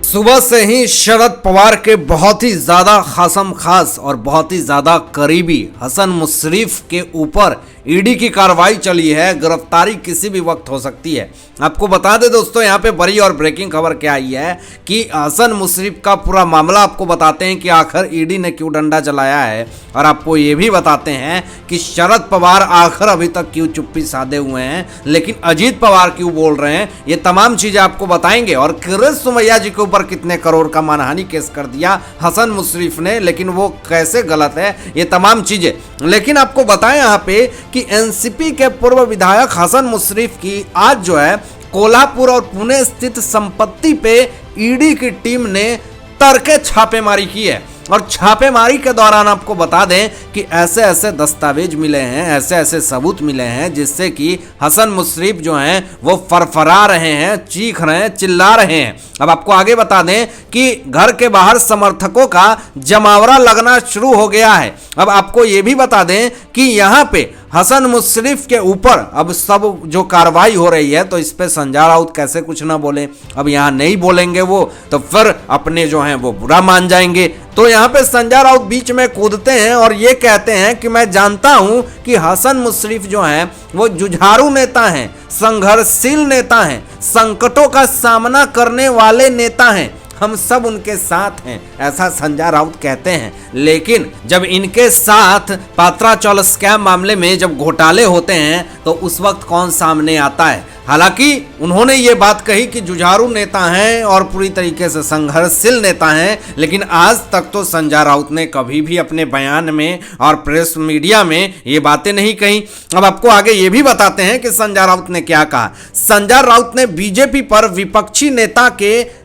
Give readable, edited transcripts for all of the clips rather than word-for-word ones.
सुबह से ही शरद पवार के बहुत ही ज्यादा खासम खास और बहुत ही ज्यादा करीबी हसन मुशर्रफ के ऊपर ईडी की कार्रवाई चली है। गिरफ्तारी किसी भी वक्त हो सकती है। आपको बता दें दोस्तों, यहाँ पे बड़ी और ब्रेकिंग खबर क्या आई है कि हसन मुशर्रफ का पूरा मामला आपको बताते हैं कि आखिर ईडी ने क्यों डंडा चलाया है, और आपको ये भी बताते हैं कि शरद पवार आखिर अभी तक क्यों चुप्पी साधे हुए हैं, लेकिन अजीत पवार क्यों बोल रहे हैं। ये तमाम चीजें आपको बताएंगे। और किरिश सोमैया जी के ऊपर कितने करोड़ का मानहानि केस कर दिया हसन मुशर्रफ ने, लेकिन वो कैसे गलत है, ये तमाम चीजें। लेकिन आपको बताएं यहाँ पे कि एनसीपी के पूर्व विधायक हसन मुशर्रफ की आज जो है कोल्हापुर और पुणे स्थित संपत्ति पे ईडी की टीम ने तड़के छापेमारी की है। और छापेमारी के दौरान आपको बता दें कि ऐसे ऐसे दस्तावेज मिले हैं, ऐसे ऐसे सबूत मिले हैं जिससे कि हसन मुशर्रफ जो हैं वो फरफरा रहे हैं, चीख रहे हैं, चिल्ला रहे हैं। अब आपको आगे बता दें कि घर के बाहर समर्थकों का जमावड़ा लगना शुरू हो गया है। अब आपको ये भी बता दें कि यहाँ पे हसन मुशर्रफ के ऊपर अब सब जो कार्रवाई हो रही है, तो इस पे संजय राउत कैसे कुछ ना बोले। अब यहाँ नहीं बोलेंगे वो तो फिर अपने जो हैं वो बुरा मान जाएंगे। तो यहाँ पे संजय राउत बीच में कूदते हैं और ये कहते हैं कि मैं जानता हूं कि हसन मुशर्रफ जो हैं वो जुझारू नेता हैं, संघर्षशील नेता हैं, संकटों का सामना करने वाले नेता हैं, हम सब उनके साथ हैं, ऐसा संजय राउत कहते हैं। लेकिन जब इनके साथ पात्रा चौल स्कैम मामले में जब घोटाले होते हैं तो उस वक्त कौन सामने आता है। हालांकि उन्होंने ये बात कही कि जुझारू नेता हैं और पूरी तरीके से संघर्षशील नेता हैं, लेकिन आज तक तो संजय राउत ने कभी भी अपने बयान में और प्रेस मीडिया में ये बातें नहीं कही। अब आपको आगे ये भी बताते हैं कि संजय राउत ने क्या कहा। संजय राउत ने बीजेपी पर विपक्षी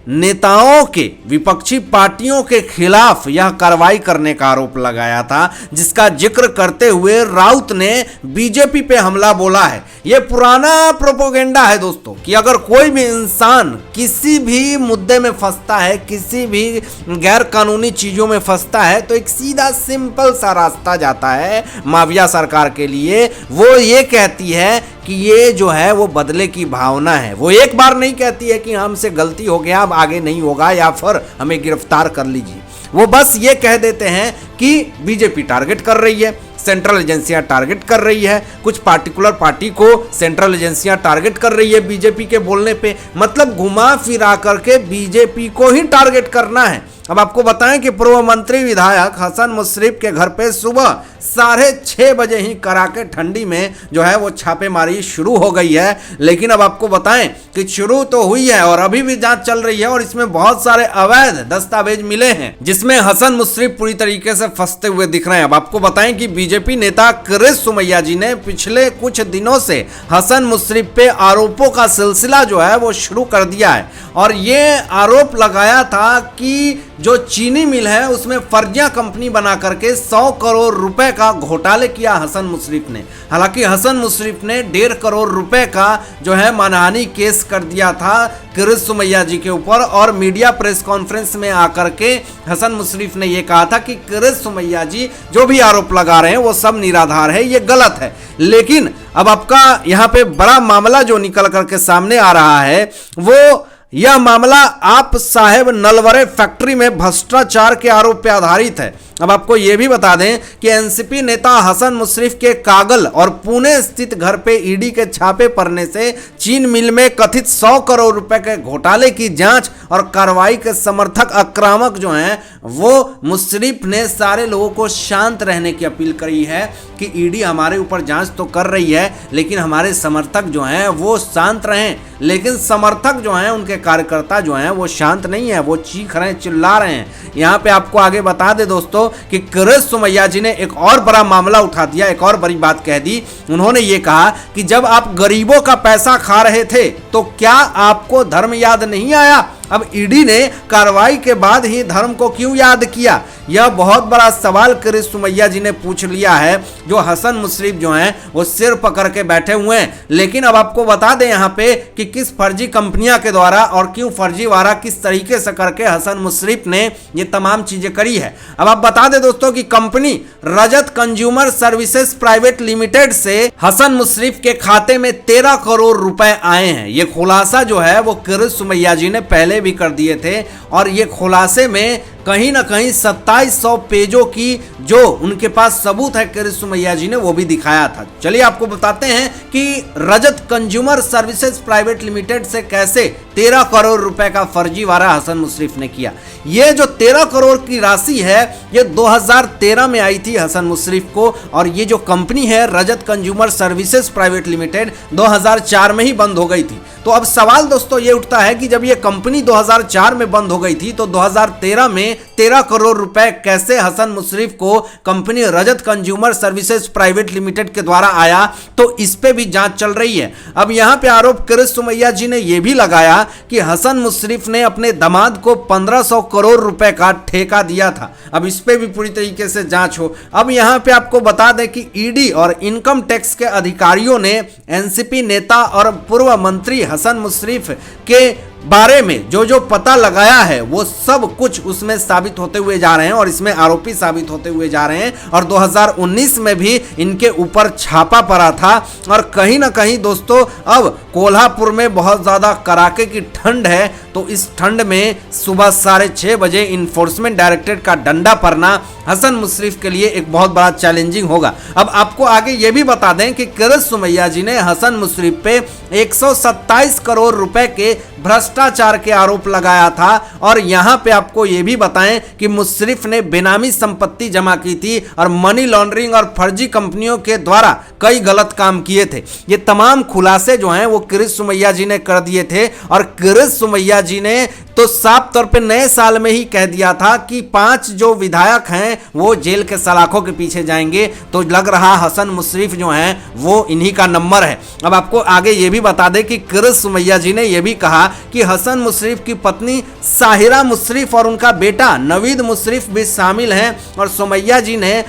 नेताओं के विपक्षी पार्टियों के खिलाफ यह कार्रवाई करने का आरोप लगाया था, जिसका जिक्र करते हुए राउत ने बीजेपी पे हमला बोला है। यह पुराना प्रोपोगेंडा है दोस्तों कि अगर कोई भी इंसान किसी भी मुद्दे में फंसता है, किसी भी गैर कानूनी चीजों में फंसता है, तो एक सीधा सिंपल सा रास्ता जाता है माफिया सरकार के लिए। वो ये कहती है कि ये जो है वो बदले की भावना है। वो एक बार नहीं कहती है कि हमसे गलती हो गया, अब आगे नहीं होगा, या फिर हमें गिरफ्तार कर लीजिए। वो बस ये कह देते हैं कि बीजेपी टारगेट कर रही है, सेंट्रल एजेंसियां टारगेट कर रही है, कुछ पार्टिकुलर पार्टी को सेंट्रल एजेंसियां टारगेट कर रही है बीजेपी के बोलने पे। मतलब घुमा फिरा करके बीजेपी को ही टारगेट करना है। अब आपको बताएं कि पूर्व मंत्री विधायक हसन मुशर्रफ के घर पे सुबह 6:30 बजे ही कड़ाके ठंडी में जो है वो छापेमारी शुरू हो गई है। लेकिन अब आपको बताएं कि शुरू तो हुई है और अभी भी जांच चल रही है, और इसमें बहुत सारे अवैध दस्तावेज मिले हैं जिसमें हसन मुशर्रफ पूरी तरीके से फंसते हुए दिख रहे हैं। अब आपको बताएं कि बीजेपी नेता किरिश सोमैया जी ने पिछले कुछ दिनों से हसन मुशर्रफ पे आरोपों का सिलसिला जो है वो शुरू कर दिया है, और ये आरोप लगाया था कि जो चीनी मिल है उसमें फर्जिया कंपनी बना करके 100 करोड़ रुपए का घोटाले किया हसन मुशर्रफ ने। हालांकि हसन मुशर्रफ ने 1.5 करोड़ रुपए का जो है मानहानि केस कर दिया था किरिश सोमैया जी के ऊपर, और मीडिया प्रेस कॉन्फ्रेंस में आकर के हसन मुशर्रफ ने यह कहा था कि किरिश सोमैया जी जो भी आरोप लगा रहे हैं वो सब निराधार है, ये गलत है। लेकिन अब आपका यहाँ पे बड़ा मामला जो निकल करके सामने आ रहा है वो यह मामला आप साहेब नलवरे फैक्ट्री में भ्रष्टाचार के आरोप पर आधारित है। अब आपको यह भी बता दें कि एनसीपी नेता हसन मुशर्रफ के कागल और पुणे स्थित घर पे ईडी के छापे पड़ने से चीन मिल में कथित 100 करोड़ रुपए के घोटाले की जांच और कार्रवाई के समर्थक आक्रामक जो हैं वो मुशर्रफ ने सारे लोगों को शांत रहने की अपील करी है कि ईडी हमारे ऊपर जांच तो कर रही है, लेकिन हमारे समर्थक जो हैं वो शांत रहें। लेकिन समर्थक जो हैं, उनके कार्यकर्ता जो हैं वो शांत नहीं है, वो चीख रहे हैं, चिल्ला रहे हैं। यहाँ पे आपको आगे बता दे दोस्तों कि किरिश सोमैया जी ने एक और बड़ा मामला उठा दिया, एक और बड़ी बात कह दी। उन्होंने ये कहा कि जब आप गरीबों का पैसा खा रहे थे तो क्या आपको धर्म याद नहीं आया? अब ईडी ने कार्रवाई के बाद ही धर्म को क्यों याद किया? यह बहुत बड़ा सवाल किरिश सोमैया जी ने पूछ लिया है, जो हसन मुशर्रफ जो हैं वो सिर पकड़ के बैठे हुए हैं। लेकिन अब आपको बता दें यहाँ पे कि किस फर्जी कंपनियां के द्वारा और क्यों फर्जीवाड़ा किस तरीके से करके हसन मुशर्रफ ने ये तमाम चीजें करी है। अब आप बता दें दोस्तों कि कंपनी रजत कंज्यूमर सर्विसेज प्राइवेट लिमिटेड से हसन मुशर्रफ के खाते में 13 करोड़ रुपए आए हैं। ये खुलासा जो है वो किरिश सोमैया जी ने पहले भी कर दिए थे और ये खुलासे में कहीं ना कहीं 2700 पेजों की जो उनके पास सबूत है किरीट सोमैया जी ने वो भी दिखाया था। चलिए आपको बताते हैं कि रजत कंज्यूमर सर्विसेज प्राइवेट लिमिटेड से कैसे 13 करोड़ रुपए का फर्जीवाड़ा हसन मुशर्रफ ने किया। ये जो 13 करोड़ की राशि है ये 2013 में आई थी हसन मुशर्रफ को, और ये जो कंपनी है रजत कंज्यूमर सर्विसेज प्राइवेट लिमिटेड 2004 में ही बंद हो गई थी। तो अब सवाल दोस्तों ये उठता है कि जब ये कंपनी 2004 में बंद हो गई थी तो 2013 में 13 करोड़ रुपए कैसे हसन मुशर्रफ को कंपनी रजत कंज्यूमर सर्विसेज प्राइवेट लिमिटेड के द्वारा आया, तो इस पे भी जांच चल रही है। अब यहां पे आरोप किरीट सोमैया जी ने यह भी लगाया कि हसन मुशर्रफ ने अपने दामाद को 1500 करोड़ रुपए का ठेका दिया था। अब इस पे भी पूरी तरीके से जांच हो। अब यहां पे आपको बता दें कि ईडी और इनकम टैक्स के अधिकारियों ने एनसीपी नेता और पूर्व मंत्री हसन मुशर्रफ के बारे में जो पता लगाया है वो सब कुछ उसमें साबित होते हुए जा रहे हैं और इसमें आरोपी साबित होते हुए जा रहे हैं। और 2019 में भी इनके ऊपर छापा पड़ा था। और कहीं ना कहीं दोस्तों अब कोल्हापुर में बहुत ज़्यादा कड़ाके की ठंड है, तो इस ठंड में सुबह 6:30 बजे इन्फोर्समेंट डायरेक्टरेट का डंडा पड़ना हसन मुशर्रफ के लिए एक बहुत बड़ा चैलेंजिंग होगा। अब आपको आगे ये भी बता दें कि किरीट सोमैया जी ने हसन मुशर्रफ पे 127 करोड़ रुपए के भ्रष्टाचार के आरोप लगाया था। और यहां पे आपको यह भी बताएं कि मुशर्रफ ने बेनामी संपत्ति जमा की थी और मनी लॉन्ड्रिंग और फर्जी कंपनियों के द्वारा कई गलत काम किए थे। ये तमाम खुलासे जो हैं वो किरीट सोमैया जी ने कर दिए थे। और किरीट सोमैया जी ने तो साफ तौर पे नए साल में ही कह दिया था कि 5 जो विधायक हैं वो जेल के सलाखों के पीछे जाएंगे। तो लग रहा हसन मुशर्रफ जो हैं वो इन्हीं का नंबर है। अब आपको आगे ये भी बता दें कि किरीट सोमैया जी ने यह भी कहा कि हसन मुशर्रफ की पत्नी साहिरा मुशर्रफ और उनका बेटा नवीद मुशर्रफ भी शामिल हैं। और सोमैया जी ने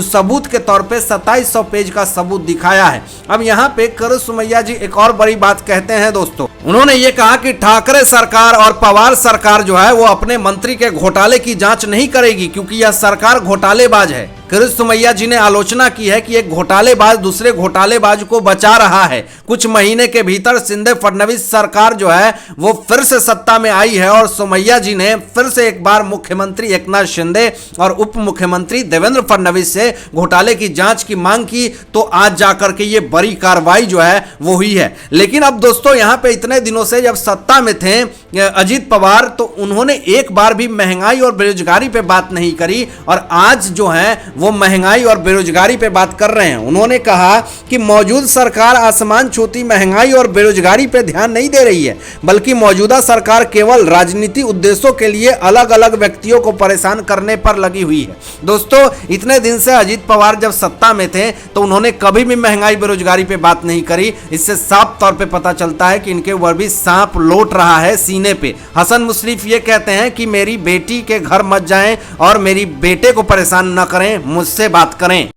सबूत के तौर पे 2700 पेज का सबूत दिखाया है। अब यहाँ पे किरीट सोमैया जी एक और बड़ी बात कहते हैं दोस्तों। उन्होंने ये कहा कि ठाकरे सरकार और पवार सरकार जो है वो अपने मंत्री के घोटाले की जांच नहीं करेगी क्योंकि यह सरकार घोटालेबाज है। किरीट सोमैया जी ने आलोचना की है कि एक घोटालेबाज दूसरे घोटालेबाज को बचा रहा है। कुछ महीने के भीतर शिंदे फडणवीस सरकार जो है वो फिर से सत्ता में आई है और सोमैया जी ने फिर से एक बार मुख्यमंत्री एकनाथ शिंदे और उप मुख्यमंत्री देवेंद्र फडणवीस से घोटाले की जांच की मांग की। तो आज जाकर के ये बड़ी कार्रवाई जो है वो हुई है। लेकिन अब दोस्तों यहाँ पे इतने दिनों से जब सत्ता में थे अजीत पवार, तो उन्होंने एक बार भी महंगाई और बेरोजगारी पे बात नहीं करी। और आज जो है वो महंगाई और बेरोजगारी पे बात कर रहे हैं। उन्होंने कहा कि मौजूद सरकार आसमान छूती महंगाई और बेरोजगारी पे ध्यान नहीं दे रही है, बल्कि मौजूदा सरकार केवल राजनीति उद्देश्यों के लिए अलग अलग व्यक्तियों को परेशान करने पर लगी हुई है। दोस्तों इतने दिन से अजीत पवार जब सत्ता में थे तो उन्होंने कभी भी महंगाई बेरोजगारी पे बात नहीं करी। इससे साफ तौर पे पता चलता है कि इनके ऊपर भी सांप लौट रहा है सीने पे। हसन मुशर्रफ ये कहते हैं कि मेरी बेटी के घर मत जाएं और मेरी बेटे को परेशान न करें, मुझसे बात करें।